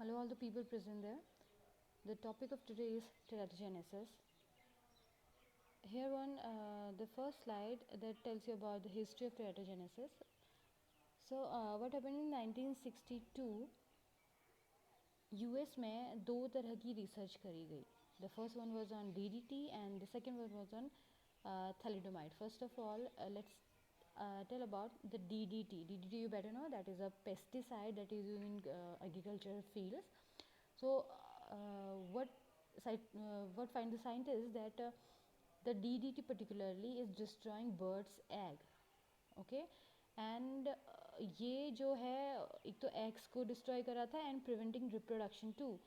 Hello, all the people present there. The topic of today is teratogenesis. Here, the first slide that tells you about the history of teratogenesis. So, what happened in 1962? US में दो तरह की research करी गई. The first one was on DDT and the second one was on thalidomide. First of all, let's tell about the DDT. DDT, you better know, that is a pesticide that is used in agricultural fields. So, what find the scientists that the DDT particularly is destroying birds' egg. Okay, and ये जो है एक तो eggs को destroy कर रहा था and preventing reproduction to.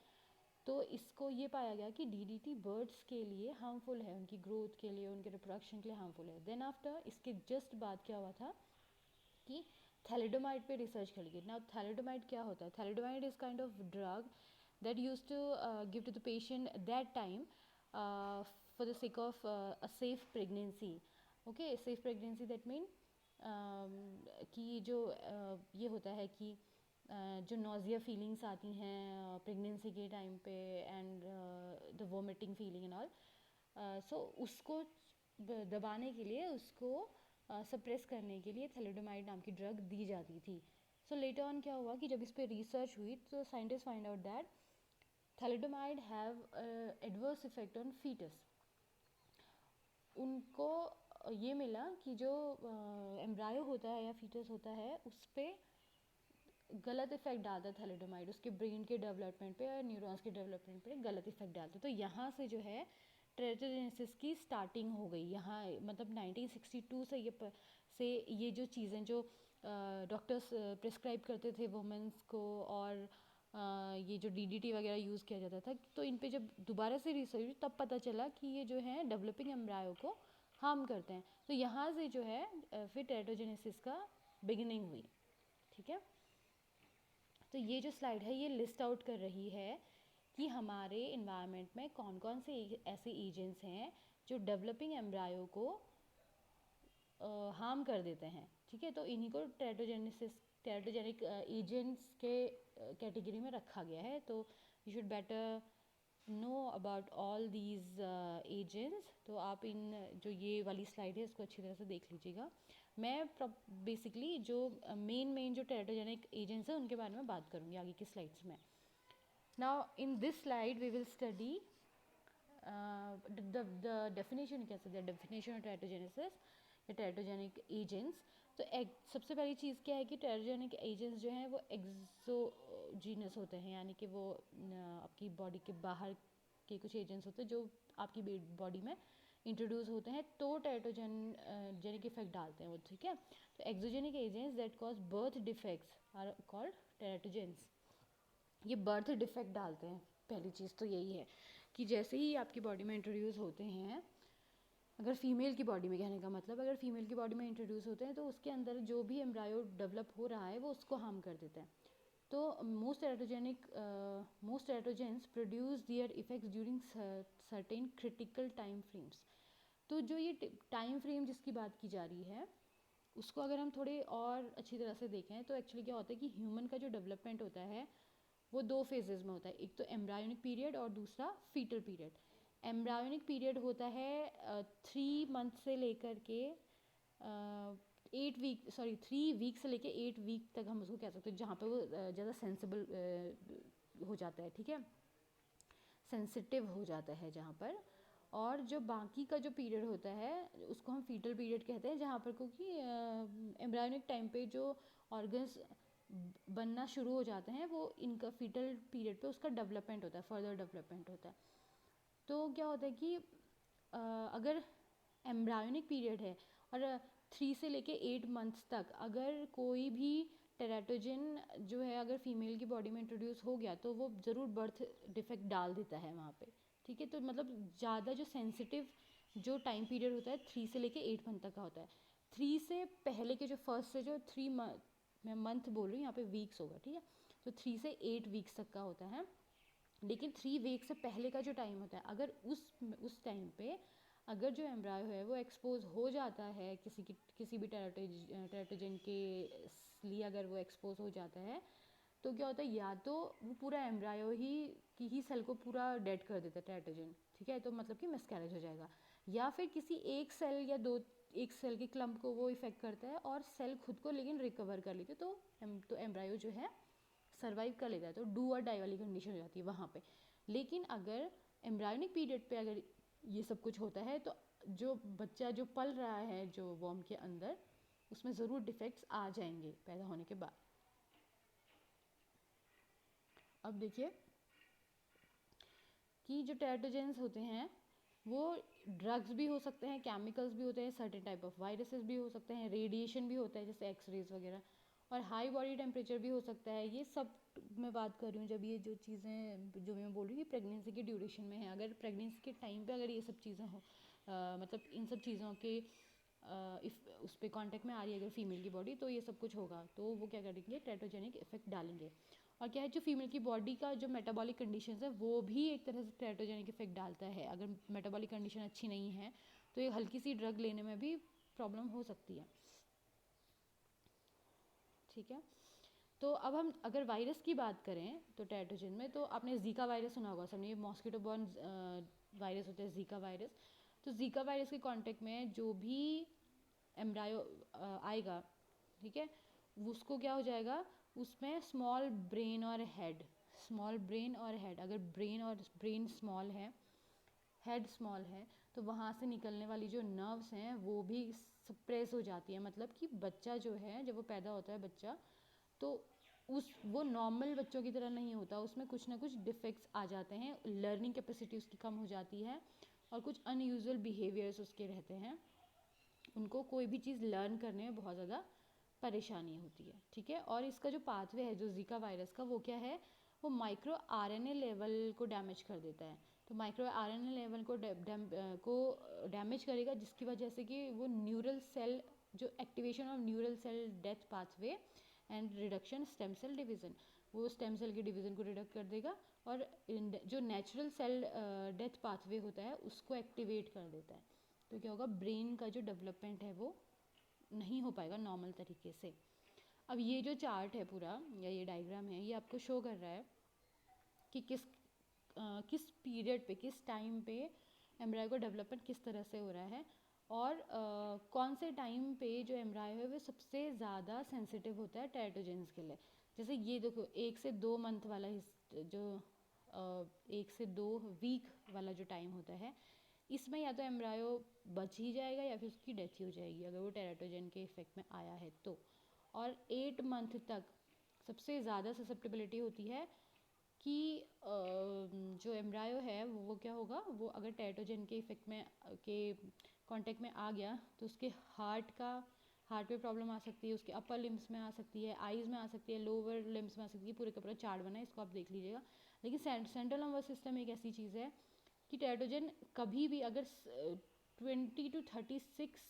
तो इसको ये पाया गया कि डीडीटी बर्ड्स के लिए हार्मफुल है, उनकी ग्रोथ के लिए, उनके रिप्रोडक्शन के लिए हार्मफुल है. देन आफ्टर इसके जस्ट बाद क्या हुआ था कि थैलिडोमाइड पे रिसर्च करी गई. नाउ थैलिडोमाइड क्या होता है? Thalidomide is kind of drug that used to give to the patient that time for the sake of a safe pregnancy. Okay, safe pregnancy that mean कि जो ये होता है कि जो नोज़िया फीलिंग्स आती हैं प्रेगनेंसी के टाइम पे and the vomiting feeling and all, so उसको दबाने के लिए, उसको सप्रेस करने के लिए थैलिडोमाइड नाम की ड्रग दी जाती थी. सो लेटर ऑन क्या हुआ कि जब इस पर रिसर्च हुई तो scientist find out that thalidomide have adverse effect on foetus. उनको ये मिला कि जो एम्ब्रायो होता है या फीटस होता है उस पर गलत इफेक्ट डालता है थैलिडोमाइड, उसके ब्रेन के डेवलपमेंट पे और न्यूरॉन्स के डेवलपमेंट पे गलत इफेक्ट डालता है. तो यहाँ से जो है टेरेटोजेनेसिस की स्टार्टिंग हो गई. यहाँ मतलब 1962 से ये जो चीज़ें जो डॉक्टर्स प्रिस्क्राइब करते थे वुमेंस को, और ये जो डीडीटी वगैरह यूज़ किया जाता था, तो इन पे जब दोबारा से रिसर्च हुई तब पता चला कि ये जो है डेवलपिंग एम्ब्रायो को हार्म करते हैं. तो यहाँ से जो है फिर टेरेटोजेनेसिस का बिगिनिंग हुई. ठीक है, तो ये जो स्लाइड है ये लिस्ट आउट कर रही है कि हमारे इन्वायरमेंट में कौन कौन से ऐसे एजेंट्स हैं जो डेवलपिंग एम्ब्रायो को हार्म कर देते हैं. ठीक है, तो इन्हीं को टेरेटोजेनिक एजेंट्स के कैटेगरी में रखा गया है. तो you should better know about all these agents. तो आप इन जो ये वाली स्लाइड है इसको अच्छी तरह से देख लीजिएगा. मैं बेसिकली जो मेन जो टेरेटोजेनिक एजेंट्स हैं उनके बारे में बात करूँगी आगे की स्लाइड्स में. Now in this slide we will study the definition. क्या सकते हैं डेफिनेशन ऑफ टेरेटोजेनेसिस या टेरेटोजेनिक एजेंट्स. तो सबसे पहली चीज़ क्या है कि टेरेटोजेनिक एजेंट्स जो हैं वो एक्सोजीनस होते हैं, यानी कि वो आपकी बॉडी के बाहर के कुछ एजेंट्स होते हैं जो आपकी बॉडी में इंट्रोड्यूस होते हैं तो टेरेटोजेनिक इफेक्ट डालते हैं वो. ठीक है, तो exogenic agents that cause birth defects are called teratogens. ये बर्थ डिफेक्ट डालते हैं. पहली चीज़ तो यही है कि जैसे ही आपकी बॉडी में इंट्रोड्यूस होते हैं, अगर फीमेल की बॉडी में, कहने का मतलब अगर फीमेल की बॉडी में इंट्रोड्यूस होते हैं तो उसके अंदर जो भी एम्ब्रायो डेवलप हो रहा है वो उसको हार्म कर देते हैं. तो most teratogens produce their effects during certain critical time frames. तो जो ये टाइम फ्रेम जिसकी बात की जा रही है उसको अगर हम थोड़े और अच्छी तरह से देखें तो एक्चुअली क्या होता है कि ह्यूमन का जो डेवलपमेंट होता है वो दो फेजेस में होता है. एक तो एम्ब्रायोनिक पीरियड और दूसरा फीटल पीरियड. एम्ब्रायोनिक पीरियड होता है 3 मंथ से लेकर के 3 वीक से लेकर 8 वीक तक हम उसको कह सकते हैं, जहाँ पे वो ज़्यादा सेंसिबल हो जाता है. ठीक है, सेंसिटिव हो जाता है जहाँ पर. और जो बाकी का जो पीरियड होता है उसको हम फीटल पीरियड कहते हैं, जहाँ पर क्योंकि एम्ब्रायोनिक टाइम पे जो ऑर्गन्स बनना शुरू हो जाते हैं वो इनका फीटल पीरियड पे उसका डेवलपमेंट होता है, फर्दर डेवलपमेंट होता है. तो क्या होता है कि अगर एम्ब्रायोनिक पीरियड है और 3 से लेके 8 मंथ्स तक अगर कोई भी टेरेटोजन जो है अगर फीमेल की बॉडी में इंट्रोड्यूस हो गया तो वो ज़रूर बर्थ डिफेक्ट डाल देता है वहाँ पे. ठीक है, तो मतलब ज़्यादा जो सेंसिटिव जो टाइम पीरियड होता है 3 से लेके 8 मंथ तक का होता है. 3 से पहले के जो फर्स्ट से जो 3 मंथ, मैं मंथ बोल रही हूँ यहाँ पे वीक्स होगा. ठीक है, तो 3 से 8 वीक्स तक का होता है. लेकिन 3 वीक से पहले का जो टाइम होता है अगर उस टाइम पे अगर जो एम्ब्रायो है वो एक्सपोज हो जाता है किसी भी टेरेटोजन के लिए, अगर वो एक्सपोज हो जाता है तो क्या होता है, या तो वो पूरा एम्ब्रायो ही सेल को पूरा डेड कर देता है टेराटोजन, ठीक है, तो मतलब कि मिसकैरेज हो जाएगा। या फिर किसी एक सेल या दो एक सेल के क्लम्प को वो इफेक्ट करता है और सेल खुद को लेकिन रिकवर कर लेती है, तो एम्ब्रायो जो है सर्वाइव कर लेता है, तो डू और डाई वाली कंडीशन हो जाती है वहाँ पे। लेकिन अगर एम्ब्रायोनिक पीरियड पे अगर ये सब कुछ होता है तो जो बच्चा जो पल रहा है जो वॉर्म के अंदर, उसमें ज़रूर डिफेक्ट्स आ जाएंगे पैदा होने के बाद। अब देखिए कि जो टेराटोजेंस होते हैं वो ड्रग्स भी हो सकते हैं, केमिकल्स भी होते हैं, सर्टेन टाइप ऑफ वायरसेस भी हो सकते हैं, रेडिएशन भी होता है जैसे एक्सरेज वगैरह, और हाई बॉडी टेम्परेचर भी हो सकता है। ये सब मैं बात कर रही हूँ जब ये जो चीज़ें जो मैं बोल रही हूँ प्रेगनेंसी के ड्यूरेशन में है। अगर प्रेगनेंसी के टाइम पे अगर ये सब चीज़ें हो मतलब इन सब चीज़ों के इफ उस पर कॉन्टेक्ट में आ रही है अगर फीमेल की बॉडी, तो ये सब कुछ होगा, तो वो क्या करेंगे, टेराटोजेनिक इफेक्ट डालेंगे। और क्या है, जो फीमेल की बॉडी का जो मेटाबॉलिक कंडीशन है वो भी एक तरह से टेराटोजेनिक इफेक्ट डालता है। अगर मेटाबॉलिक कंडीशन अच्छी नहीं है तो ये हल्की सी ड्रग लेने में भी प्रॉब्लम हो सकती है, ठीक है। तो अब हम अगर वायरस की बात करें तो टेराटोजन में, तो आपने जीका वायरस सुना होगा सबने, ये मॉस्किटो बॉर्न वायरस होता है जीका वायरस। तो जीका वायरस के कांटेक्ट में जो भी एम्ब्रायो आएगा, ठीक है, उसको क्या हो जाएगा, उसमें स्मॉल ब्रेन और हेड, स्मॉल ब्रेन और हेड, अगर ब्रेन स्मॉल है, हेड स्मॉल है, तो वहाँ से निकलने वाली जो नर्व्स हैं वो भी सप्रेस हो जाती है। मतलब कि बच्चा जो है जब वो पैदा होता है बच्चा, तो वो नॉर्मल बच्चों की तरह नहीं होता, उसमें कुछ ना कुछ डिफेक्ट्स आ जाते हैं, लर्निंग कैपेसिटी उसकी कम हो जाती है और कुछ अनयूजुअल बिहेवियर्स उसके रहते हैं, उनको कोई भी चीज़ लर्न करने में बहुत ज़्यादा परेशानी होती है, ठीक है। और इसका जो पाथवे है जो जीका वायरस का, वो क्या है, वो माइक्रो आरएनए लेवल को डैमेज कर देता है। तो माइक्रो आरएनए लेवल को डैमेज करेगा, जिसकी वजह से कि वो न्यूरल सेल, जो activation of neural cell death pathway and reduction stem cell division, वो स्टेम सेल के डिवीज़न को रिडक्ट कर देगा और जो नेचुरल सेल डेथ पाथवे होता है उसको एक्टिवेट कर देता है। तो क्या होगा, ब्रेन का जो डेवलपमेंट है वो नहीं हो पाएगा नॉर्मल तरीके से। अब ये जो चार्ट है पूरा या ये डायग्राम है, ये आपको शो कर रहा है कि किस पीरियड पे, किस टाइम पे एम्ब्रायो का डेवलपमेंट किस तरह से हो रहा है, और कौन से टाइम पे जो एम्ब्रायो है वो सबसे ज़्यादा सेंसिटिव होता है टेराटोजेंस के लिए। जैसे ये देखो 1 से 2 मंथ वाला जो 1 से 2 वीक वाला जो टाइम होता है, इसमें या तो एम्ब्रायो बच ही जाएगा या फिर उसकी डेथ ही हो जाएगी अगर वो टेराटोजन के इफेक्ट में आया है तो। और 8 मंथ तक सबसे ज़्यादा ससेप्टेबिलिटी होती है कि जो एम्ब्रायो है वो क्या होगा, वो अगर टेराटोजन के इफेक्ट में के कांटेक्ट में आ गया तो उसके हार्ट पे प्रॉब्लम आ सकती है, उसके अपर लिम्स में आ सकती है, आईज में आ सकती है, लोअर लिम्स में आ सकती है, पूरे का पूरा चार्ट बना है, इसको आप देख लीजिएगा। लेकिन सेंट्रल नर्वस सिस्टम एक ऐसी चीज़ है कि टेराटोजन कभी भी अगर 20 to 36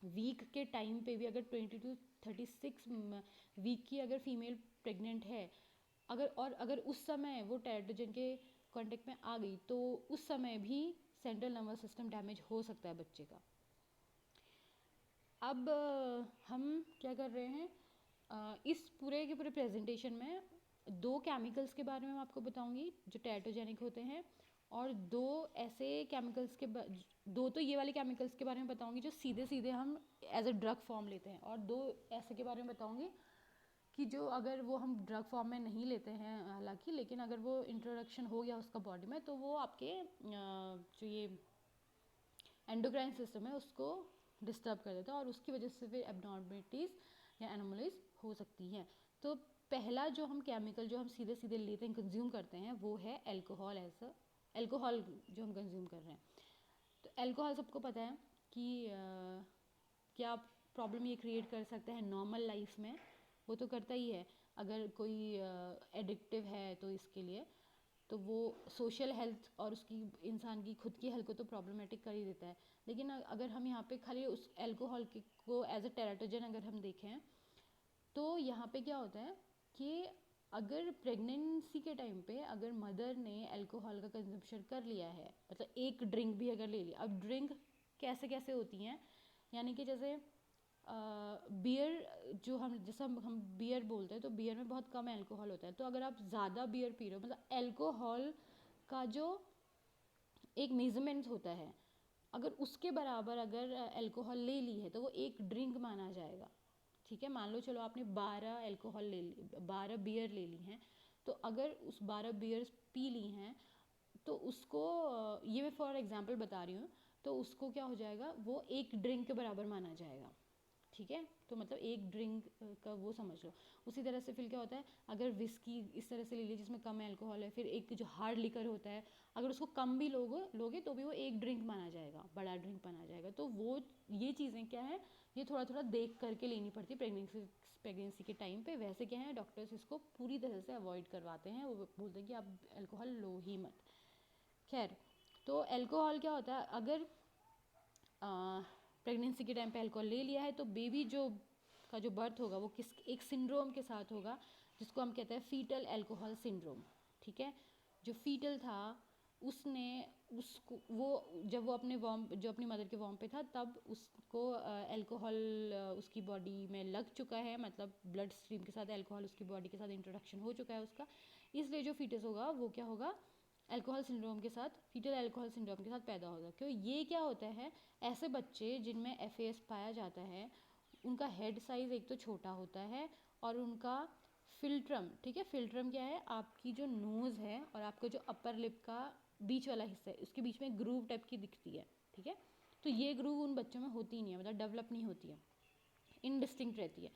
वीक के टाइम पे भी, अगर 20 to 36 वीक की अगर फीमेल प्रेग्नेंट है, अगर उस समय वो टेराटोजन के कांटेक्ट में आ गई तो उस समय भी सेंट्रल नर्वस सिस्टम डैमेज हो सकता है बच्चे का। अब हम क्या कर रहे हैं, इस पूरे के पूरे प्रेजेंटेशन में 2 केमिकल्स के बारे में मैं आपको बताऊंगी जो टेराटोजेनिक होते हैं, और 2 ऐसे केमिकल्स के 2 तो ये वाले केमिकल्स के बारे में बताऊंगी जो सीधे सीधे हम एज अ ड्रग फॉर्म लेते हैं, और 2 ऐसे के बारे में बताऊंगी कि जो अगर वो हम ड्रग फॉर्म में नहीं लेते हैं हालांकि, लेकिन अगर वो इंट्रोडक्शन हो गया उसका बॉडी में तो वो आपके जो ये एंडोक्राइन सिस्टम है उसको डिस्टर्ब कर देता है और उसकी वजह से फिर एबनॉर्मलिटीज़ या एनोमलीज हो सकती हैं। तो पहला जो हम केमिकल जो हम सीधे सीधे लेते हैं, कंज्यूम करते हैं, वो है एल्कोहल। एल्कोहल जो हम कंज्यूम कर रहे हैं, तो एल्कोहल सबको पता है कि क्या प्रॉब्लम ये क्रिएट कर सकता है नॉर्मल लाइफ में, वो तो करता ही है। अगर कोई एडिक्टिव है तो इसके लिए तो वो सोशल हेल्थ और उसकी इंसान की खुद की हेल्थ को तो प्रॉब्लमेटिक कर ही देता है। लेकिन अगर हम यहाँ पे खाली उस एल्कोहल को एज अ टेराटोजन अगर हम देखें तो यहाँ पे क्या होता है कि अगर प्रेगनेंसी के टाइम पे अगर मदर ने एल्कोहल का कंजम्पशन कर लिया है, मतलब एक ड्रिंक भी अगर ले लिया, अब ड्रिंक कैसे कैसे होती हैं, यानी कि जैसे बियर जो हम जैसे हम बियर बोलते हैं, तो बियर में बहुत कम अल्कोहल होता है। तो अगर आप ज़्यादा बियर पी रहे हो, मतलब अल्कोहल का जो एक मेजरमेंट होता है, अगर उसके बराबर अगर अल्कोहल ले ली है तो वो एक ड्रिंक माना जाएगा। ठीक है, मान लो चलो आपने 12 अल्कोहल ले ली, 12 बियर ले ली हैं, तो अगर उस 12 बियर्स पी ली हैं तो उसको ये मैं फॉर एग्जांपल बता रही हूँ, तो उसको क्या हो जाएगा, वो एक ड्रिंक के बराबर माना जाएगा। ठीक है, तो मतलब एक ड्रिंक का वो समझ लो। उसी तरह से फिर क्या होता है, अगर विस्की इस तरह से ले ली जिसमें कम अल्कोहल है, फिर एक जो हार्ड लिकर होता है, अगर उसको कम भी लोगे तो भी वो एक ड्रिंक माना जाएगा, बड़ा ड्रिंक माना जाएगा। तो वो ये चीज़ें क्या है, ये थोड़ा थोड़ा देख करके लेनी पड़ती है प्रेगनेंसी के टाइम पे। वैसे क्या है, डॉक्टर्स इसको पूरी तरह से अवॉइड करवाते हैं, वो बोलते हैं कि आप अल्कोहल लो ही मत। खैर, तो अल्कोहल क्या होता है, अगर प्रेगनेंसी के टाइम पे अल्कोहल ले लिया है तो बेबी जो का जो बर्थ होगा वो किस एक सिंड्रोम के साथ होगा, जिसको हम कहते हैं फीटल अल्कोहल सिंड्रोम। ठीक है, जो फीटल था उसने उसको वो जब वो अपने वॉर्म जो अपनी मदर के वॉर्म पे था, तब उसको अल्कोहल उसकी बॉडी में लग चुका है, मतलब ब्लड स्ट्रीम के साथ अल्कोहल उसकी बॉडी के साथ इंट्रोडक्शन हो चुका है उसका। इसलिए जो फीटस होगा वो क्या होगा, अल्कोहल सिंड्रोम के साथ, फीटल अल्कोहल सिंड्रोम के साथ पैदा होगा। क्यों, ये क्या होता है, ऐसे बच्चे जिनमें FAS पाया जाता है उनका हेड साइज़ एक तो छोटा होता है, और उनका फिल्ट्रम, ठीक है, फिल्ट्रम क्या है, आपकी जो नोज़ है और आपका जो अपर लिप का बीच वाला हिस्सा है, उसके बीच में ग्रूव टाइप की दिखती है। ठीक है, तो ये ग्रूव उन बच्चों में होती नहीं है, मतलब डेवलप नहीं होती है, इनडिस्टिंक्ट रहती है।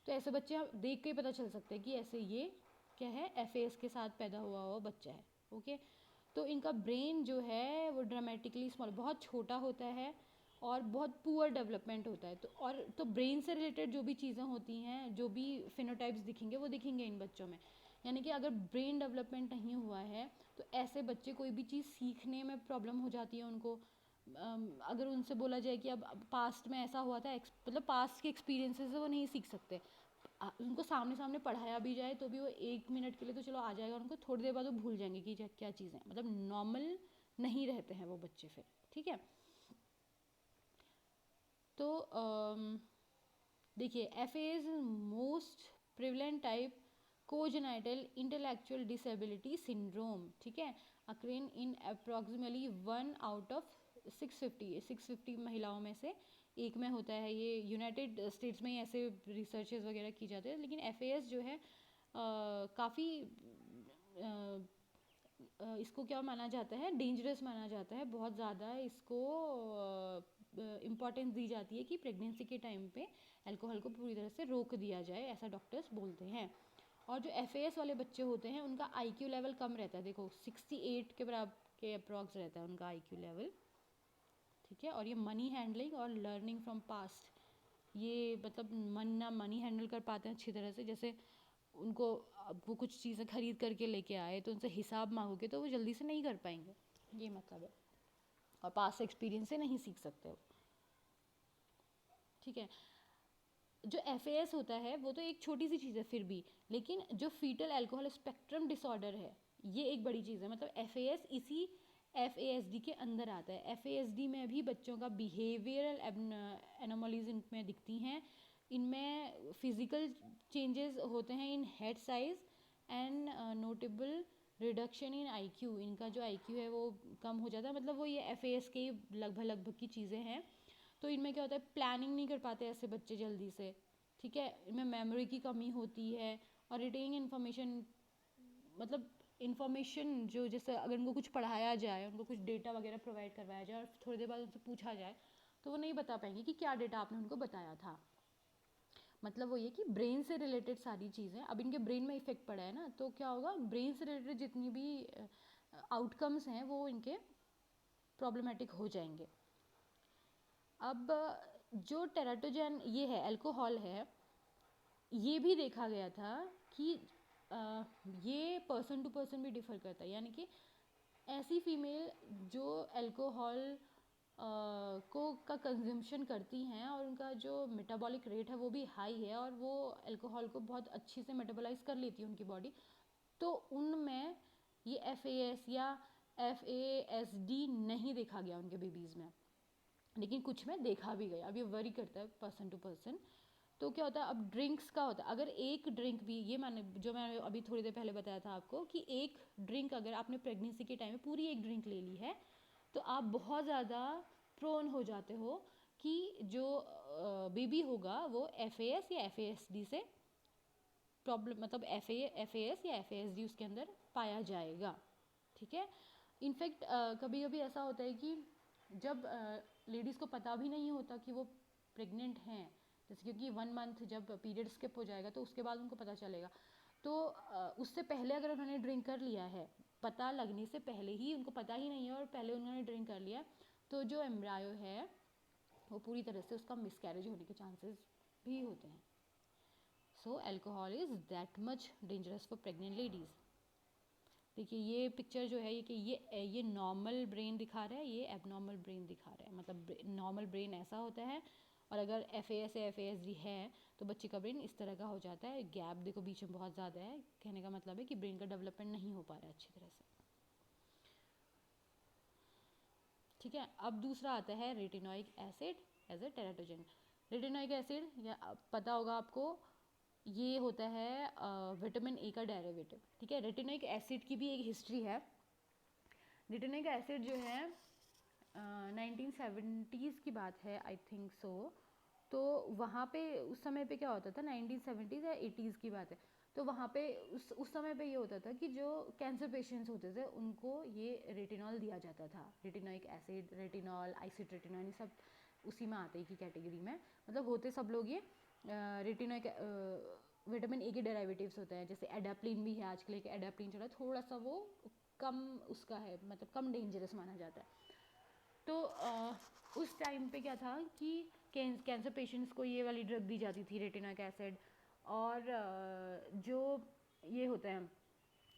तो ऐसे बच्चे आप देख के पता चल सकते हैं कि ऐसे ये क्या है, FAS के साथ पैदा हुआ बच्चा है। ओके, तो इनका ब्रेन जो है वो ड्रामेटिकली स्मॉल, बहुत छोटा होता है और बहुत पुअर डेवलपमेंट होता है। तो ब्रेन से रिलेटेड जो भी चीज़ें होती हैं, जो भी फिनोटाइप्स दिखेंगे वो दिखेंगे इन बच्चों में। यानी कि अगर ब्रेन डेवलपमेंट नहीं हुआ है तो ऐसे बच्चे कोई भी चीज़ सीखने में प्रॉब्लम हो जाती है उनको। अगर उनसे बोला जाए कि अब पास्ट में ऐसा हुआ था, मतलब पास्ट के एक्सपीरियंसेस से वो नहीं सीख सकते। उनको सामने सामने पढ़ाया भी जाए तो भी वो 1 मिनट के लिए तो चलो आ जाएगा, उनको थोड़ी देर बाद वो भूल जाएंगे कि क्या चीज़ें, मतलब नॉर्मल नहीं रहते हैं वो बच्चे फिर। ठीक है, तो देखिए, FAS most prevalent type congenital intellectual disability syndrome. ठीक है, occurring in approximately 1 out of 650 महिलाओं में से एक में होता है। ये यूनाइटेड स्टेट्स में ही ऐसे रिसर्चेस वगैरह की जाते हैं। लेकिन FAS जो है काफ़ी इसको क्या माना जाता है, डेंजरस माना जाता है, बहुत ज़्यादा इसको इम्पॉर्टेंस दी जाती है कि प्रेगनेंसी के टाइम पे अल्कोहल को पूरी तरह से रोक दिया जाए, ऐसा डॉक्टर्स बोलते हैं। और जो FAS वाले बच्चे होते हैं उनका IQ लेवल कम रहता है, देखो 68 के बराबर के अप्रॉक्स रहता है उनका IQ लेवल। ठीक है, और ये मनी हैंडलिंग और लर्निंग फ्रॉम पास्ट, ये मतलब मनी हैंडल कर पाते हैं अच्छी तरह से। जैसे उनको अब वो कुछ चीज़ें खरीद करके लेके आए तो उनसे हिसाब मांगोगे तो वो जल्दी से नहीं कर पाएंगे, ये मतलब है, और पास एक्सपीरियंस से नहीं सीख सकते हो। ठीक है, जो FAS होता है वो तो एक छोटी सी चीज़ है फिर भी, लेकिन जो फीटल अल्कोहल स्पेक्ट्रम डिसऑर्डर है ये एक बड़ी चीज़ है। मतलब FAS इसी FASD के अंदर आता है। FASD में भी बच्चों का बिहेवियरल एनोमलीज इनमें दिखती हैं। इनमें फिजिकल चेंजेस होते हैं in head size and notable reduction in IQ, इनका जो IQ है वो कम हो जाता है। मतलब वो ये FAS के लगभग की चीज़ें हैं। तो इनमें क्या होता है, प्लानिंग नहीं कर पाते ऐसे बच्चे जल्दी से। ठीक है, इनमें मेमोरी की कमी होती है और रिटेनिंग इन्फॉर्मेशन, मतलब इन्फॉर्मेशन जो जैसे अगर उनको कुछ पढ़ाया जाए, उनको कुछ डेटा वगैरह प्रोवाइड करवाया जाए और थोड़ी देर बाद उनसे पूछा जाए तो वो नहीं बता पाएंगे कि क्या डेटा आपने उनको बताया था। मतलब वो ये कि ब्रेन से रिलेटेड सारी चीज़ें, अब इनके ब्रेन में इफेक्ट पड़ा है ना, तो क्या होगा, ब्रेन से रिलेटेड जितनी भी आउटकम्स हैं वो इनके प्रॉब्लमेटिक हो जाएंगे। अब जो टेराटोजन ये है, अल्कोहल है, ये भी देखा गया था कि ये पर्सन टू पर्सन भी डिफ़र करता है। यानी कि ऐसी फीमेल जो अल्कोहल को का कंजम्पशन करती हैं और उनका जो मेटाबॉलिक रेट है वो भी हाई है और वो अल्कोहल को बहुत अच्छी से मेटाबोलाइज कर लेती है उनकी बॉडी, तो उनमें ये FAS या FASD नहीं देखा गया उनके बेबीज़ में। लेकिन कुछ में देखा भी गया। अब ये वरी करता है पर्सन टू पर्सन। तो क्या होता है, अब ड्रिंक्स का होता है, अगर एक ड्रिंक भी, ये मैंने अभी थोड़ी देर पहले बताया था आपको कि एक ड्रिंक अगर आपने प्रेगनेंसी के टाइम में पूरी एक ड्रिंक ले ली है तो आप बहुत ज़्यादा प्रोन हो जाते हो कि जो बेबी होगा वो FAS या FASD से प्रॉब्लम, मतलब FAS या FASD उसके अंदर पाया जाएगा। ठीक है। इनफैक्ट कभी कभी ऐसा होता है कि जब लेडीज़ को पता भी नहीं होता कि वो प्रेग्नेंट हैं, जैसे क्योंकि 1 मंथ जब पीरियड स्किप हो जाएगा तो उसके बाद उनको पता चलेगा, तो उससे पहले अगर उन्होंने ड्रिंक कर लिया है, पता लगने से पहले ही उनको पता ही नहीं है और पहले उन्होंने ड्रिंक कर लिया, तो जो एम्ब्रायो है वो पूरी तरह से उसका मिसकैरेज होने के चांसेस भी होते हैं। So alcohol is that much dangerous for pregnant ladies. देखिए ये पिक्चर जो है ये नॉर्मल ब्रेन दिखा रहा है, ये एबनॉर्मल ब्रेन दिखा रहा है। मतलब नॉर्मल ब्रेन ऐसा होता है और अगर FAS या FASD है तो बच्चे का ब्रेन इस तरह का हो जाता है। गैप देखो बीच में बहुत ज़्यादा है, कहने का मतलब है कि ब्रेन का डेवलपमेंट नहीं हो पा रहा है अच्छी तरह से। ठीक है। अब दूसरा आता है retinoic acid as a teratogen. Retinoic acid या पता होगा आपको, ये होता है विटामिन A का डेरिवेटिव। ठीक है। रेटिनोइक एसिड की भी एक हिस्ट्री है। रेटिनोइक एसिड जो है 1970s की बात है, आई थिंक सो। तो वहाँ पे उस समय पे क्या होता था, 1970s या 80s की बात है, तो वहाँ पे उस समय पे ये होता था कि जो कैंसर पेशेंट्स होते थे उनको ये रेटिनॉल दिया जाता था। रेटिनोइक एसिड, रेटिनॉल, आइसोट्रेटिनॉल, ये सब उसी में आते ही की कैटेगरी में, मतलब होते सब लोग ये रेटिनोइक विटामिन A के डेरिवेटिव्स होते हैं। जैसे एडाप्लिन भी है आजकल, एक एडाप्लिन चला, थोड़ा सा वो कम उसका है, मतलब कम डेंजरस माना जाता है। तो उस टाइम पे क्या था कि कैंसर पेशेंट्स को ये वाली ड्रग दी जाती थी, रेटिनोइक एसिड। और जो ये होते हैं,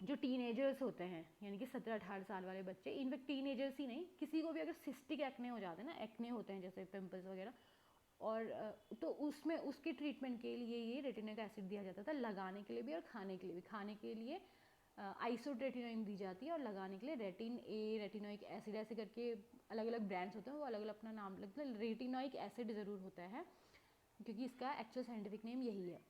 जो टीनेजर्स होते हैं, यानी कि 17-18 साल वाले बच्चे, इनफैक्ट टीनेजर्स ही नहीं, किसी को भी अगर सिस्टिक एक्ने हो जाते हैं ना, एक्ने होते हैं जैसे पिंपल्स वगैरह, और तो उसमें उसके ट्रीटमेंट के लिए ये रेटिनोइक एसिड दिया जाता था, लगाने के लिए भी और खाने के लिए भी। खाने के लिए आइसोट्रेटिनोइन दी जाती है और लगाने के लिए रेटिन A, रेटिनोइक एसिड, ऐसे करके अलग अलग ब्रांड्स होते हैं, वो अलग अलग अपना नाम लगता है। रेटिनोइक एसिड ज़रूर होता है क्योंकि इसका एक्चुअल साइंटिफिक नेम यही है।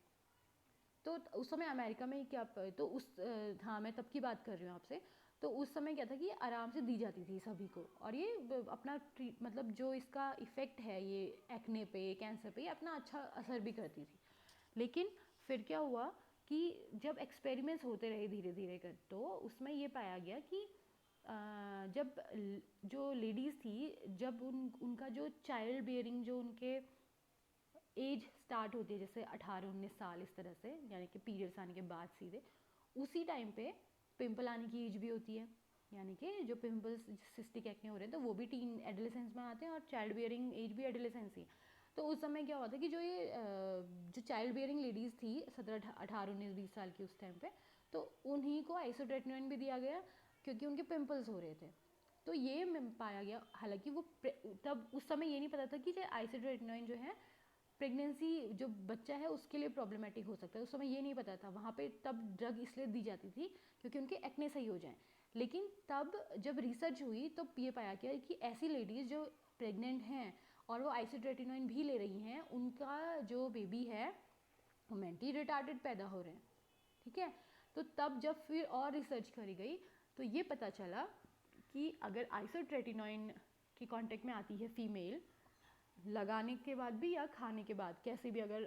तो उस समय अमेरिका में क्या, तो उस हाँ मैं तब की बात कर रही हूँ आपसे। तो उस समय क्या था कि आराम से दी जाती थी सभी को, और ये अपना मतलब जो इसका इफ़ेक्ट है ये एक्ने पे, कैंसर पे, ये अपना अच्छा असर भी करती थी। लेकिन फिर क्या हुआ कि जब एक्सपेरिमेंट्स होते रहे धीरे धीरे कर, तो उसमें ये पाया गया कि जब जो लेडीज़ थी, जब उनका जो चाइल्ड बियरिंग, जो उनके एज स्टार्ट होती है जैसे 18-19 साल इस तरह से, यानी कि पीरियड्स आने के बाद सीधे उसी टाइम पे पिंपल आने की एज भी होती है। यानी कि जो पिंपल्स, सिस्टिक एक्ने हो रहे हैं, तो वो भी टीन एडोलेसेंस में आते हैं और चाइल्ड बियरिंग एज भी एडोलेसेंस ही। तो उस समय क्या हुआ था कि जो ये जो चाइल्ड बियरिंग लेडीज़ थी 17-18-19-20 साल की उस टाइम पे, तो उन्हीं को आइसोट्रेटिनोइन भी दिया गया क्योंकि उनके पिंपल्स हो रहे थे। तो ये पाया गया, हालांकि वो तब उस समय ये नहीं पता था कि जो आइसोट्रेटिनोइन जो है प्रेगनेंसी, जो बच्चा है उसके लिए प्रॉब्लमेटिक हो सकता है। उस समय ये नहीं पता था। वहाँ पे तब ड्रग इसलिए दी जाती थी क्योंकि उनके एक्ने सही हो जाएं। लेकिन तब जब रिसर्च हुई तो ये पाया गया कि ऐसी लेडीज़ जो प्रेग्नेंट हैं और वो आइसोट्रेटिनोइन भी ले रही हैं, उनका जो बेबी है वो मेंटली रिटार्डेड पैदा हो रहे हैं। ठीक है। तो तब जब फिर और रिसर्च करी गई तो ये पता चला कि अगर आइसोट्रेटिनोइन के कांटेक्ट में आती है फीमेल, लगाने के बाद भी या खाने के बाद कैसे भी अगर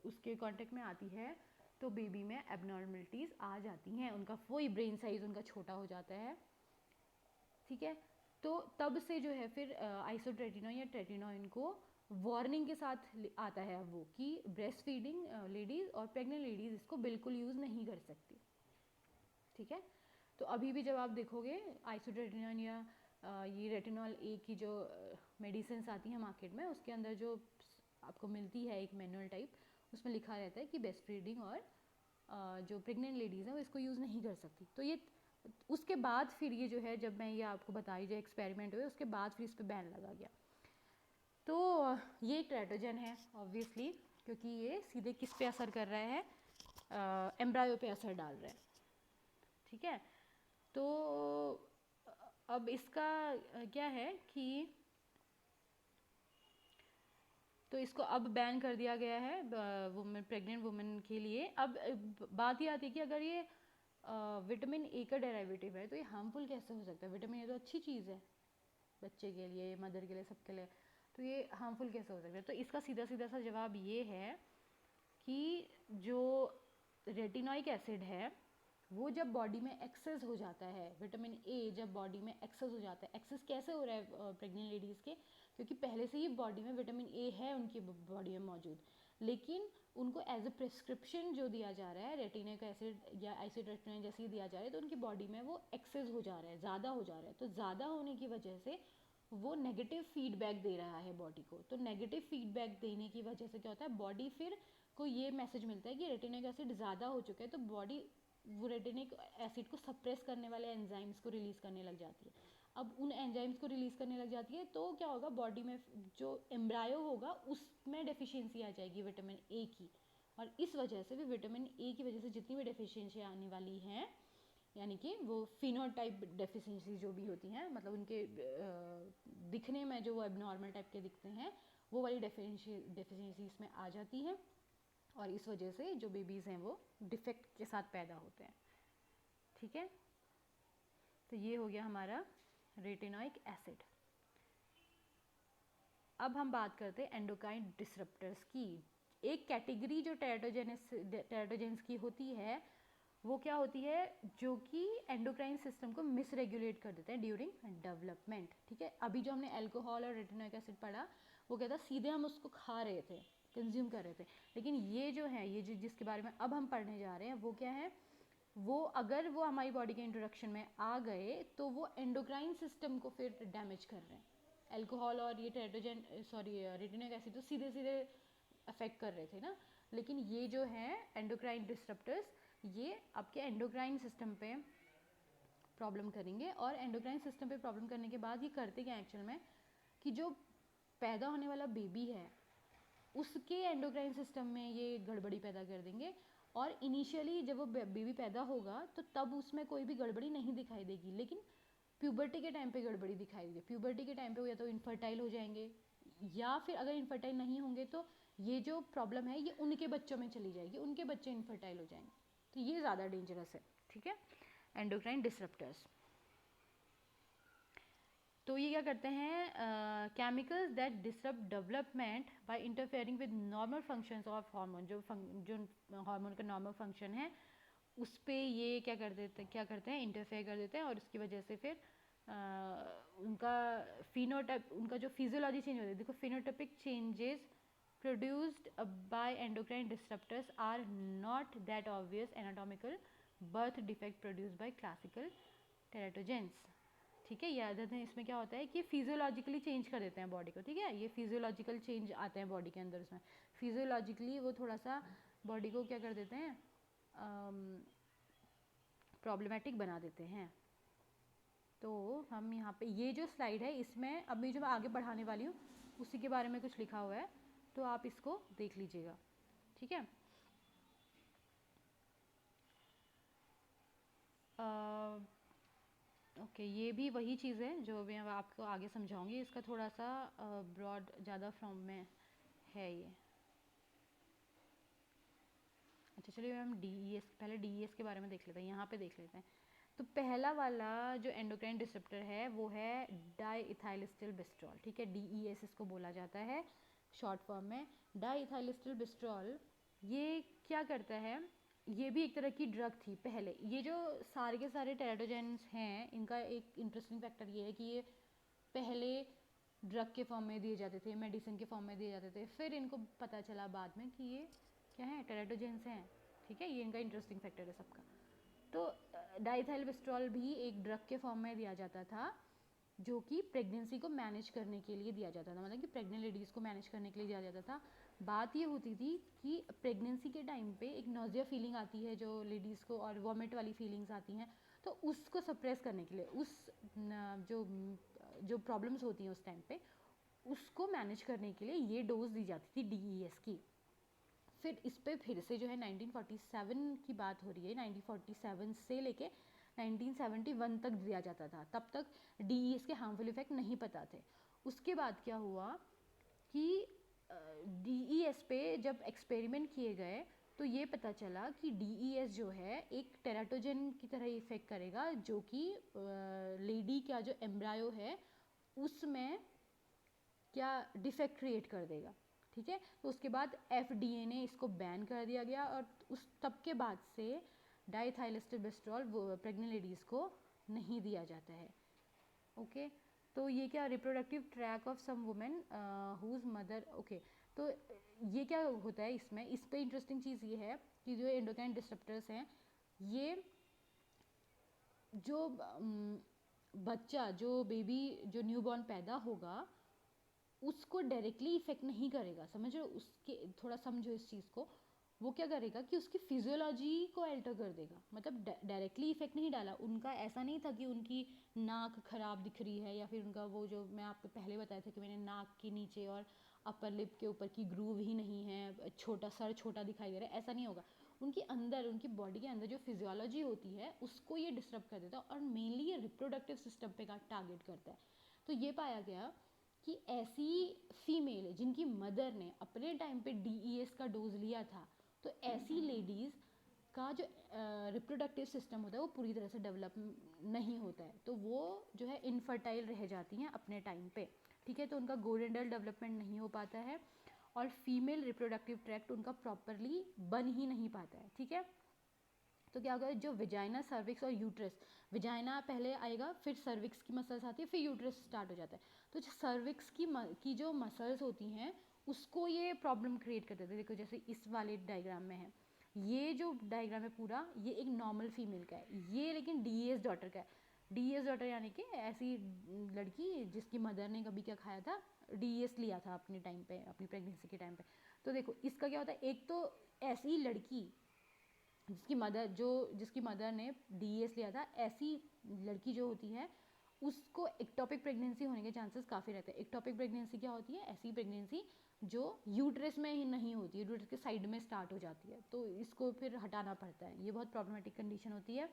उसके कांटेक्ट में आती है, तो बेबी में एबनॉर्मलिटीज़ आ जाती हैं, उनका वही ब्रेन साइज़ उनका छोटा हो जाता है। ठीक है। तो तब से जो है फिर आइसोट्रेटिनोइन या ट्रेटिनोइन को वार्निंग के साथ आता है अब वो, कि ब्रेस्ट फीडिंग लेडीज़ और प्रेग्नेंट लेडीज़ इसको बिल्कुल यूज़ नहीं कर सकती। ठीक है। तो अभी भी जब आप देखोगे आइसोट्रेटिनोइन या ये रेटिनॉल A की जो मेडिसिन आती हैं मार्केट में, उसके अंदर जो आपको मिलती है एक मैनुअल टाइप, उसमें लिखा रहता है कि ब्रेस्ट फीडिंग और जो प्रेग्नेंट लेडीज़ हैं वो इसको यूज़ नहीं कर सकती। तो ये उसके बाद फिर ये जो है, जब मैं ये आपको बताई जो एक्सपेरिमेंट हुए, उसके बाद फिर इस पर बैन लगा गया। तो ये एक टेराटोजन है ऑब्वियसली, क्योंकि ये सीधे किस पे असर कर रहा है, एम्ब्रायो पे असर डाल रहा है। ठीक है। तो अब इसका क्या है कि तो इसको अब बैन कर दिया गया है वुमेन, प्रेग्नेंट वुमेन के लिए। अब बात ये आती है कि अगर ये विटामिन ए का डेरिवेटिव है तो ये हार्मफुल कैसे हो सकता है? विटामिन ए तो अच्छी चीज़ है बच्चे के लिए, मदर के लिए, सबके लिए, तो ये हार्मफुल कैसे हो सकता है? तो इसका सीधा सीधा सा जवाब ये है कि जो रेटिनोइक एसिड है वो जब बॉडी में एक्सेस हो जाता है, विटामिन ए जब बॉडी में एक्सेस हो जाता है, एक्सेस कैसे हो रहा है प्रेग्नेंट लेडीज़ के? क्योंकि पहले से ही बॉडी में विटामिन ए है उनकी बॉडी में मौजूद, लेकिन उनको एज ए प्रिस्क्रिप्शन जो दिया जा रहा है रेटिनोइक एसिड या आइसोट्रेटिनोइन जैसे ही दिया जा रहा है, तो उनकी बॉडी में वो एक्सेस हो जा रहा है, ज़्यादा हो जा रहा है। तो ज़्यादा होने की वजह से वो नेगेटिव फीडबैक दे रहा है बॉडी को। तो नेगेटिव फीडबैक देने की वजह से क्या होता है, बॉडी फिर को ये मैसेज मिलता है कि रेटिनोइक एसिड ज़्यादा हो चुका है, तो बॉडी वो रेटिनिक एसिड को सप्रेस करने वाले एंजाइम्स को रिलीज़ करने लग जाती है। अब उन एंजाइम्स को रिलीज़ करने लग जाती है तो क्या होगा, बॉडी में जो एम्ब्रायो होगा उसमें डेफिशिएंसी आ जाएगी विटामिन ए की, और इस वजह से भी विटामिन ए की वजह से जितनी भी डेफिशिएंसी आने वाली हैं, यानी कि वो फिनोटाइप डेफिशिएंसी जो भी होती हैं, मतलब उनके दिखने में जो वो एबनॉर्मल टाइप के दिखते हैं, वो वाली डेफिशिएंसी इसमें आ जाती है, और इस वजह से जो बेबीज़ हैं वो डिफेक्ट के साथ पैदा होते हैं। ठीक है, तो ये हो गया हमारा रेटिनोइक एसिड। अब हम बात करते हैं एंडोक्राइन डिसरप्टर्स की। एक कैटेगरी जो टेराटोजेंस की होती है वो क्या होती है, जो कि एंडोक्राइन सिस्टम को मिसरेगुलेट कर देते हैं ड्यूरिंग डेवलपमेंट। ठीक है, अभी जो हमने अल्कोहल और रेटिनोइक एसिड पढ़ा वो क्या था, सीधे हम उसको खा रहे थे, कंज्यूम कर रहे थे, लेकिन ये जो है, ये जिसके बारे में अब हम पढ़ने जा रहे हैं वो क्या है, वो अगर वो हमारी बॉडी के इंट्रोडक्शन में आ गए तो वो एंडोक्राइन सिस्टम को फिर डैमेज कर रहे हैं। अल्कोहल और ये रेटिनोइक एसिड तो सीधे सीधे अफेक्ट कर रहे थे ना, लेकिन ये जो है एंडोक्राइन डिसरप्टर्स, ये आपके एंडोक्राइन सिस्टम पे प्रॉब्लम करेंगे। और एंडोक्राइन सिस्टम पे प्रॉब्लम करने के बाद ये करते क्या एक्चुअल में, कि जो पैदा होने वाला बेबी है उसके एंडोक्राइन सिस्टम में ये गड़बड़ी पैदा कर देंगे। और इनिशियली जब वो बेबी पैदा होगा तो तब उसमें कोई भी गड़बड़ी नहीं दिखाई देगी, लेकिन प्यूबर्टी के टाइम पे गड़बड़ी दिखाई देगी। प्यूबर्टी के टाइम पे वो या तो इनफर्टाइल हो जाएंगे, या फिर अगर इनफर्टाइल नहीं होंगे तो ये जो प्रॉब्लम है ये उनके बच्चों में चली जाएगी, उनके बच्चे इनफर्टाइल हो जाएंगे, तो ये ज़्यादा डेंजरस है। ठीक है, एंडोक्राइन डिसरप्टर्स। तो ये क्या करते हैं, chemicals that disrupt development bye interfering with normal functions of hormone, जो हार्मोन का नॉर्मल फंक्शन है उस पर ये क्या करते हैं, इंटरफेयर कर देते हैं, और उसकी वजह से फिर उनका फिनोटाइप, उनका जो फिजियोलॉजी चेंज होती है। देखो, phenotypic changes produced by endocrine disruptors are not that obvious anatomical birth defect produced by classical teratogens। ठीक है, याद रखें इसमें क्या होता है कि फिजियोलॉजिकली चेंज कर देते हैं बॉडी को। ठीक है, ये फिजियोलॉजिकल चेंज आते हैं बॉडी के अंदर, उसमें फिजियोलॉजिकली वो थोड़ा सा बॉडी को क्या कर देते हैं, प्रॉब्लमेटिक बना देते हैं। तो हम यहाँ पे ये जो स्लाइड है इसमें अभी जो मैं आगे बढ़ाने वाली हूँ उसी के बारे में कुछ लिखा हुआ है, तो आप इसको देख लीजिएगा। ठीक है, ओके, ये भी वही चीज़ है जो मैं आपको आगे समझाऊंगी, इसका थोड़ा सा ब्रॉड ज़्यादा फॉर्म में है ये। अच्छा चलिए हम पहले DES के बारे में देख लेते हैं, यहाँ पे देख लेते हैं। तो पहला वाला जो एंडोक्राइन डिसरप्टर है वो है डाईइथाइलस्टिलबिस्ट्रॉल। ठीक है, DES इसको बोला जाता है शॉर्ट फॉर्म में। डाईइथाइलस्टिलबिस्ट्रॉल ये क्या करता है, ये भी एक तरह की ड्रग थी पहले। ये जो सारे के सारे टेराटोजेंस हैं इनका एक इंटरेस्टिंग फैक्टर ये है कि ये पहले ड्रग के फॉर्म में दिए जाते थे, मेडिसिन के फॉर्म में दिए जाते थे, फिर इनको पता चला बाद में कि ये क्या है, टेराटोजेंस हैं। ठीक है, ये इनका इंटरेस्टिंग फैक्टर है सबका। तो डाईइथाइलबिस्ट्रॉल भी एक ड्रग के फॉर्म में दिया जाता था, जो कि प्रेगनेंसी को मैनेज करने के लिए दिया जाता था, मतलब कि प्रेग्नेंट लेडीज़ को मैनेज करने के लिए दिया जाता था। बात ये होती थी कि प्रेगनेंसी के टाइम पे एक नोजिया फीलिंग आती है जो लेडीज़ को, और वॉमिट वाली फीलिंग्स आती हैं, तो उसको सप्रेस करने के लिए, उस जो प्रॉब्लम्स होती हैं उस टाइम पे, उसको मैनेज करने के लिए ये डोज दी जाती थी DES की। फिर इस पर फिर से जो है 1947 की बात हो रही है, 1947 से लेके 1971 तक दिया जाता था। तब तक DES के हार्मफुल इफेक्ट नहीं पता थे। उसके बाद क्या हुआ कि DES पे जब एक्सपेरिमेंट किए गए तो ये पता चला कि DES जो है एक टेराटोजन की तरह इफेक्ट करेगा, जो कि लेडी का जो एम्ब्रायो है उसमें क्या डिफेक्ट क्रिएट कर देगा। ठीक है, तो उसके बाद FDA ने इसको बैन कर दिया गया और उस तब के बाद से डाइथाइलोस्टेबिस्ट्रॉल प्रेग्नेंट लेडीज़ को नहीं दिया जाता है। ओके, तो ये क्या reproductive track of some women whose mother. Okay, तो ये क्या होता है इसमें, इस पे इंटरेस्टिंग चीज़ ये है कि जो एंडोक्राइन डिस्रप्टर्स हैं ये जो बच्चा, जो बेबी, जो न्यूबॉर्न पैदा होगा उसको डायरेक्टली इफेक्ट नहीं करेगा, समझ रहे हो, उसके थोड़ा समझो इस चीज़ को। वो क्या करेगा कि उसकी फिजियोलॉजी को अल्टर कर देगा, मतलब डायरेक्टली इफेक्ट नहीं डाला। उनका ऐसा नहीं था कि उनकी नाक खराब दिख रही है या फिर उनका वो जो मैं आपको पहले बताया था कि मैंने नाक के नीचे और अपर लिप के ऊपर की ग्रूव ही नहीं है, छोटा सर छोटा दिखाई दे रहा है, ऐसा नहीं होगा। उनके अंदर, उनकी बॉडी के अंदर जो फिजियोलॉजी होती है उसको ये डिस्टर्ब कर देता है और मेनली ये रिप्रोडक्टिव सिस्टम पे का टारगेट करता है। तो ये पाया गया कि ऐसी फीमेल जिनकी मदर ने अपने टाइम पे DES का डोज लिया था, तो ऐसी लेडीज़ का जो रिप्रोडक्टिव सिस्टम होता है वो पूरी तरह से डेवलप नहीं होता है, तो वो जो है इनफर्टाइल रह जाती हैं अपने टाइम पे। ठीक है, तो उनका गोडेंडल डेवलपमेंट नहीं हो पाता है और फीमेल रिप्रोडक्टिव ट्रैक्ट उनका प्रॉपरली बन ही नहीं पाता है। ठीक है, तो क्या होगा, जो विजाइना, सर्विक्स और यूट्रस, विजाइना पहले आएगा, फिर सर्विक्स की मसल्स आती है, फिर यूट्रस स्टार्ट हो जाता है। तो जो सर्विक्स की जो मसल्स होती हैं उसको ये प्रॉब्लम क्रिएट कर देते हैं। देखो जैसे इस वाले डायग्राम में है, ये जो डायग्राम है पूरा, ये एक नॉर्मल फीमेल का है, ये लेकिन DES डॉटर का है। DES डॉटर यानी कि ऐसी लड़की जिसकी मदर ने कभी क्या खाया था, DES लिया था अपने टाइम पे, अपनी प्रेगनेंसी के टाइम पे। तो देखो इसका क्या होता है, एक तो ऐसी लड़की जिसकी मदर ने DES लिया था, ऐसी लड़की जो होती है उसको एक्टोपिक प्रेगनेंसी होने के चांसेस काफ़ी रहते हैं। एक्टोपिक प्रेगनेंसी क्या होती है, ऐसी प्रेगनेंसी जो यूट्रस में ही नहीं होती है, यूट्रस के साइड में स्टार्ट हो जाती है, तो इसको फिर हटाना पड़ता है, ये बहुत प्रॉब्लमेटिक कंडीशन होती है।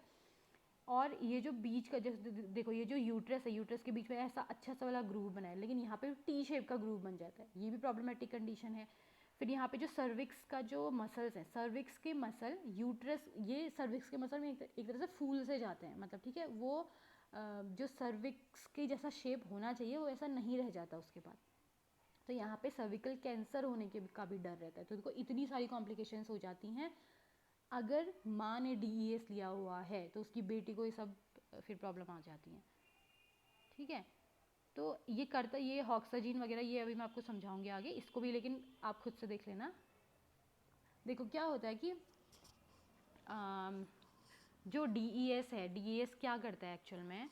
और ये जो बीच का, जैसे देखो ये जो यूट्रस है, यूट्रस के बीच में ऐसा अच्छा सा वाला ग्रूव बना है, लेकिन यहाँ पे T शेप का ग्रूव बन जाता है, ये भी प्रॉब्लमेटिक कंडीशन है। फिर यहाँ पे जो सर्विक्स का जो मसल्स हैं, सर्विक्स के मसल यूट्रस, ये सर्विक्स के मसल में एक तरह से फूल से जाते हैं, मतलब ठीक है, वो जो सर्विक्स के जैसा शेप होना चाहिए वो ऐसा नहीं रह जाता उसके बाद। तो यहाँ पे सर्विकल कैंसर होने के का भी डर रहता है। तो देखो इतनी सारी कॉम्प्लिकेशंस हो जाती हैं अगर माँ ने DES लिया हुआ है, तो उसकी बेटी को ये सब फिर प्रॉब्लम आ जाती हैं। ठीक है, तो ये करता, ये हॉक्साजीन वगैरह ये अभी मैं आपको समझाऊंगी आगे, इसको भी लेकिन आप खुद से देख लेना। देखो क्या होता है कि जो DES है, DES क्या करता है एक्चुअल में,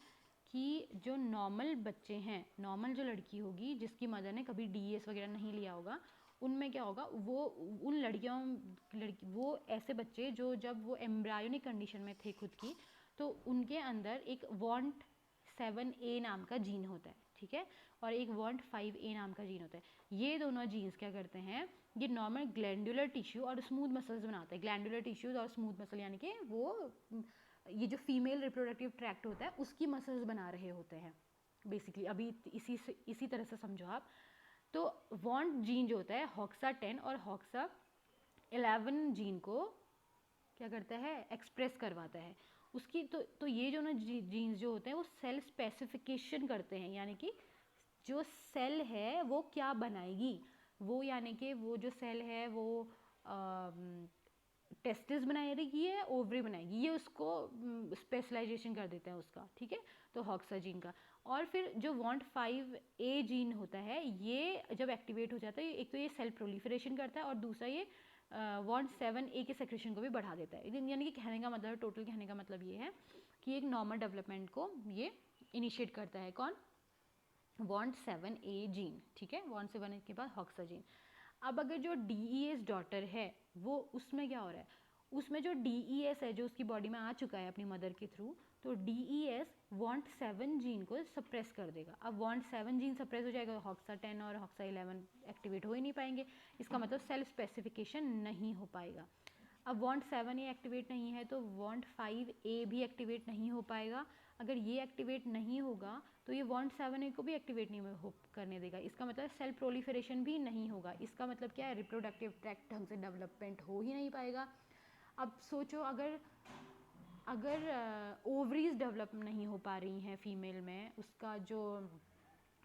कि जो नॉर्मल बच्चे हैं, नॉर्मल जो लड़की होगी जिसकी मदर ने कभी DES वगैरह नहीं लिया होगा, उनमें क्या होगा, वो उन वो ऐसे बच्चे जो जब वो एम्ब्रायोनिक कंडीशन में थे खुद की, तो उनके अंदर एक WONT7A नाम का जीन होता है। ठीक है, और एक WONT5A नाम का जीन होता है। ये दोनों जीन्स क्या करते हैं, ये नॉर्मल ग्लैंडुलर टिश्यू और स्मूथ मसल्स बनाते हैं। ग्लैंडुलर टिश्यूज और स्मूथ मसल यानी कि वो ये जो फीमेल रिप्रोडक्टिव ट्रैक्ट होता है उसकी मसल्स बना रहे होते हैं बेसिकली। अभी इसी तरह से समझो आप। तो वॉन्ट जीन जो होता है HOXA10 और HOXA11 जीन को क्या करता है, एक्सप्रेस करवाता है उसकी। तो ये जो ना जीन्स जो होते हैं वो सेल स्पेसिफिकेशन करते हैं, यानी कि जो सेल है वो क्या बनाएगी, वो यानी कि वो जो सेल है वो टेस्टिस बनाएगी है, ओवरी बनाएगी, ये उसको स्पेशलाइजेशन कर देता है उसका। ठीक है, तो हॉक्सा जीन का। और फिर जो WONT5A जीन होता है, ये जब एक्टिवेट हो जाता है, एक तो ये सेल प्रोलिफरेशन करता है और दूसरा ये WONT7A के सेक्रेशन को भी बढ़ा देता है। यानी कि कहने का मतलब, टोटल कहने का मतलब ये है कि एक नॉर्मल डेवलपमेंट को ये इनिशिएट करता है, कौन, WONT7A जीन। ठीक है, WONT7A के बाद हॉक्सा जीन। अब अगर जो DES डॉटर है वो, उसमें क्या हो रहा है, उसमें जो DES है जो उसकी बॉडी में आ चुका है अपनी मदर के थ्रू, तो DES WONT7 जीन को सप्रेस कर देगा। अब WONT7 जीन सप्रेस हो जाएगा, HOXA10 और HOXA11 एक्टिवेट हो ही नहीं पाएंगे, इसका मतलब सेल स्पेसिफिकेशन नहीं हो पाएगा। अब वांट 7A एक्टिवेट नहीं है तो वांट 5A भी एक्टिवेट नहीं हो पाएगा। अगर ये एक्टिवेट नहीं होगा तो ये वांट 7A को भी एक्टिवेट नहीं हो करने देगा। इसका मतलब सेल प्रोलिफरेशन भी नहीं होगा। इसका मतलब क्या है, रिप्रोडक्टिव ट्रैक्ट ढंग से डेवलपमेंट हो ही नहीं पाएगा। अब सोचो अगर ओवरीज डेवलप नहीं हो पा रही हैं फीमेल में, उसका जो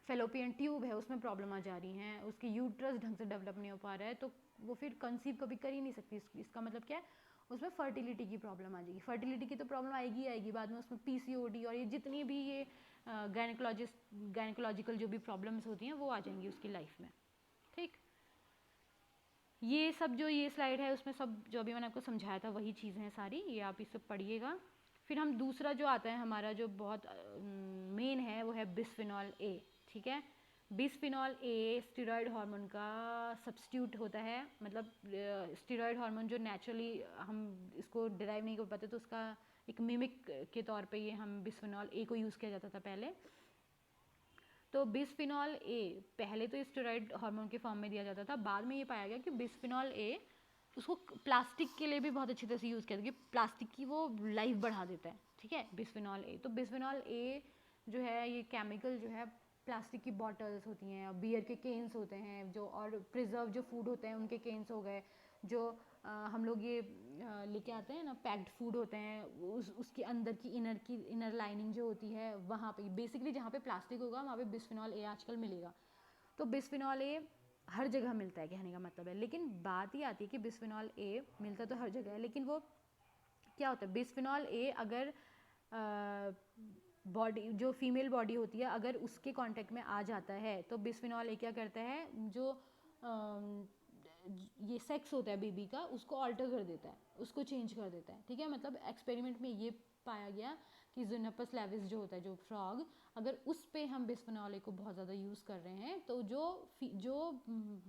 फेलोपियन ट्यूब है उसमें प्रॉब्लम आ जा रही हैं, उसके यूट्रस ढंग से डेवलप नहीं हो पा रहा है, तो वो फिर कंसीव कभी कर ही नहीं सकती। इसका मतलब क्या है, उसमें फर्टिलिटी की प्रॉब्लम आ जाएगी। फर्टिलिटी की तो प्रॉब्लम आएगी बाद में उसमें पीसीओडी और ये जितनी भी ये गायनेकोलॉजिकल जो भी प्रॉब्लम्स होती हैं वो आ जाएंगी उसकी लाइफ में। ठीक, ये सब जो ये स्लाइड है उसमें सब जो अभी मैंने आपको समझाया था वही चीज़ें हैं सारी, ये आप इसे पढ़िएगा। फिर हम दूसरा जो आता है हमारा जो बहुत मेन है वो है बिस्फेनॉल ए। ठीक है, बिस्फेनॉल ए स्टेरॉयड हार्मोन का सब्स्टिट्यूट होता है। मतलब स्टेरॉयड हार्मोन जो नेचुरली हम इसको डिराइव नहीं कर पाते तो उसका एक मिमिक के तौर पे ये हम बिस्फेनॉल ए को यूज़ किया जाता था पहले। तो बिस्फेनॉल ए पहले तो स्टेरॉयड हार्मोन के फॉर्म में दिया जाता था, बाद में ये पाया गया कि बिस्फेनॉल ए उसको प्लास्टिक के लिए भी बहुत अच्छी तरह से यूज़ किया था कि प्लास्टिक की वो लाइफ बढ़ा देता है। ठीक है, बिस्फेनॉल ए, तो बिस्फेनॉल ए जो है ये केमिकल जो है प्लास्टिक की बॉटल्स होती हैं, बियर के केन्स होते हैं जो, और प्रिजर्व जो फूड होते हैं उनके केन्स हो गए, जो हम लोग ये लेके आते हैं ना पैक्ड फूड होते हैं, उसके अंदर की इनर लाइनिंग जो होती है वहाँ पे बेसिकली जहाँ पे प्लास्टिक होगा वहाँ पे बिस्फेनॉल ए आजकल मिलेगा। तो बिस्फेनॉल ए हर जगह मिलता है कहने का मतलब है। लेकिन बात ये आती है कि बिस्फेनॉल ए मिलता तो हर जगह है, लेकिन वो क्या होता है, बिस्फेनॉल ए अगर बॉडी जो फीमेल बॉडी होती है अगर उसके कांटेक्ट में आ जाता है तो बिस्फेनॉल ए क्या करता है, जो ये सेक्स होता है बेबी का उसको ऑल्टर कर देता है, उसको चेंज कर देता है। ठीक है, मतलब एक्सपेरिमेंट में ये पाया गया कि ज़ूनोपस लेविस जो होता है जो फ्रॉग, अगर उस पे हम बिस्फेनॉल ए को बहुत ज़्यादा यूज़ कर रहे हैं तो जो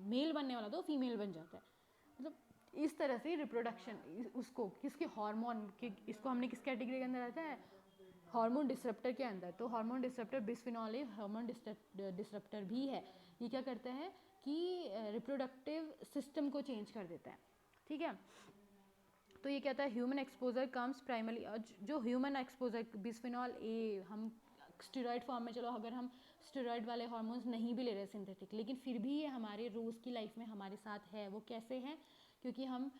मेल बनने वाला था वो फीमेल बन जाता है। मतलब इस तरह से रिप्रोडक्शन उसको किसके हार्मोन के, इसको हमने किस कैटेगरी के अंदर आता है, हार्मोन डिसरप्टर के अंदर। तो hormone disruptor bisphenol A hormone disruptor भी है। ये क्या करता है कि रिप्रोडक्टिव सिस्टम को चेंज कर देता है। ठीक है, तो ये कहता है ह्यूमन एक्सपोजर कम्स प्राइमरली, जो ह्यूमन एक्सपोजर बिस्फेनॉल ए हम स्टेरॉयड फॉर्म में, चलो अगर हम स्टेरॉयड वाले हार्मोन्स नहीं भी ले रहे सिंथेटिक, लेकिन फिर भी ये हमारे रोज़ की लाइफ में हमारे साथ है। वो कैसे हैं, क्योंकि हम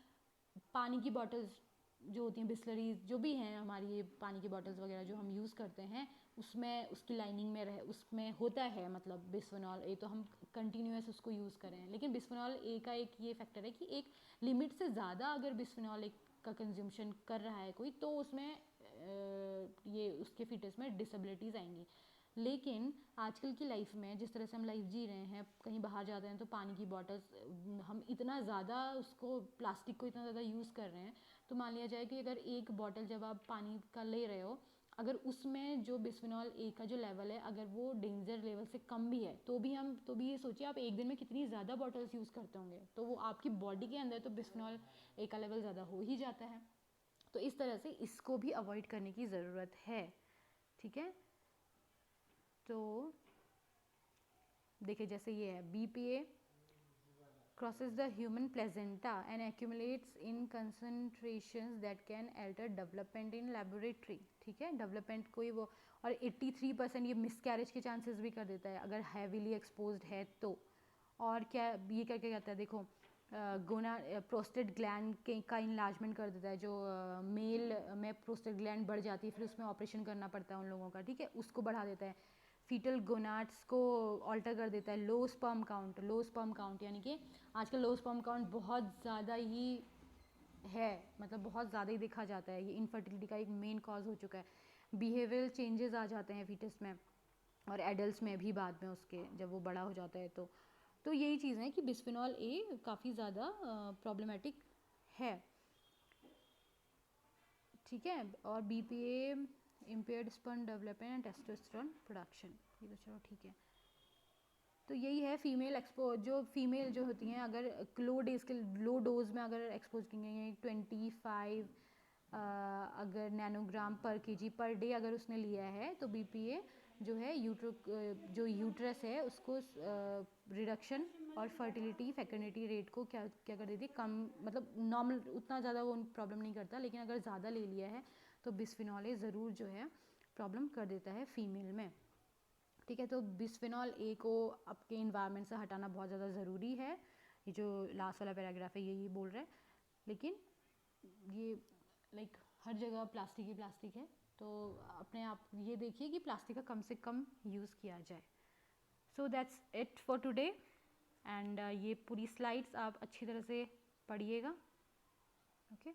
पानी की बॉटल्स जो होती हैं, बिस्लरीज जो भी हैं हमारी, ये पानी की बॉटल्स वगैरह जो हम यूज़ करते हैं उसमें उसकी लाइनिंग में उसमें होता है मतलब बिस्फेनॉल ए, तो हम कंटिन्यूस उसको यूज़ करें। लेकिन बिस्फेनॉल ए का एक ये फैक्टर है कि एक लिमिट से ज़्यादा अगर बिस्फेनॉल ए का कंज्यूमशन कर रहा है कोई तो उसमें ये उसके फिटस में डिसेबिलिटीज़ आएंगी। लेकिन आजकल की लाइफ में जिस तरह से हम लाइफ जी रहे हैं, कहीं बाहर जाते हैं तो पानी की बॉटल्स हम इतना ज़्यादा उसको प्लास्टिक को इतना ज़्यादा यूज़ कर रहे हैं, तो मान लिया जाए कि अगर एक बॉटल जब आप पानी का ले रहे हो, अगर उसमें जो बिस्फेनॉल ए का जो लेवल है अगर वो डेंजर लेवल से कम भी है तो भी ये सोचिए आप एक दिन में कितनी ज़्यादा बॉटल्स यूज़ करते होंगे, तो वो आपकी बॉडी के अंदर तो बिस्फेनॉल ए का लेवल ज़्यादा हो ही जाता है। तो इस तरह से इसको भी अवॉइड करने की ज़रूरत है। ठीक है, तो देखिए जैसे ये है BPA crosses the human placenta and accumulates in concentrations that can alter development in laboratory। ठीक है, डेवलपमेंट कोई वो, और 83% ये मिसकैरेज के चांसेस भी कर देता है अगर हैवीली एक्सपोज्ड है तो। और क्या ये क्या क्या कहता है, देखो गोना प्रोस्टेट ग्लैंड का इनलार्जमेंट कर देता है, जो मेल में प्रोस्टेट ग्लैंड बढ़ जाती है फिर उसमें ऑपरेशन करना पड़ता है उन लोगों का। ठीक है, उसको बढ़ा देता है। फीटल गोनाड्स को ऑल्टर कर देता है। लो स्पर्म काउंट यानी कि आजकल लो स्पर्म काउंट बहुत ज़्यादा ही है, मतलब बहुत ज़्यादा ही देखा जाता है, ये इनफर्टिलिटी का एक मेन कॉज हो चुका है। बिहेवियरल चेंजेस आ जाते हैं फीटस में और एडल्ट में भी बाद में उसके जब वो बड़ा हो जाता है तो यही चीज़ है कि बिस्फेनॉल ए काफ़ी ज़्यादा प्रॉब्लमेटिक है। ठीक है, और BPA impaired sperm development and testosterone production, ये तो चलो ठीक है। तो यही है फीमेल जो फीमेल जो होती हैं अगर लो डोज में अगर एक्सपोज की गई हैं 25 अगर नैनोग्राम पर केजी पर डे अगर उसने लिया है तो BPA जो है जो यूट्रस है उसको रिडक्शन और फर्टिलिटी फेकर्निटी रेट को क्या क्या कर देती है, कम, मतलब नॉर्मल उतना ज़्यादा वो प्रॉब्लम नहीं करता, लेकिन अगर ज़्यादा ले लिया है तो बिस्फेनॉल ए ज़रूर जो है प्रॉब्लम कर देता है फीमेल में। ठीक है, तो बिस्फेनॉल ए को आपके इन्वायरमेंट से हटाना बहुत ज़्यादा ज़रूरी है। ये जो लास्ट वाला पैराग्राफ है यही बोल रहा है, लेकिन ये लाइक हर जगह प्लास्टिक है, तो अपने आप ये देखिए कि प्लास्टिक का कम से कम यूज़ किया जाए। So that's it for today, and ये पूरी स्लाइड्स आप अच्छी तरह से पढ़िएगा। ओके।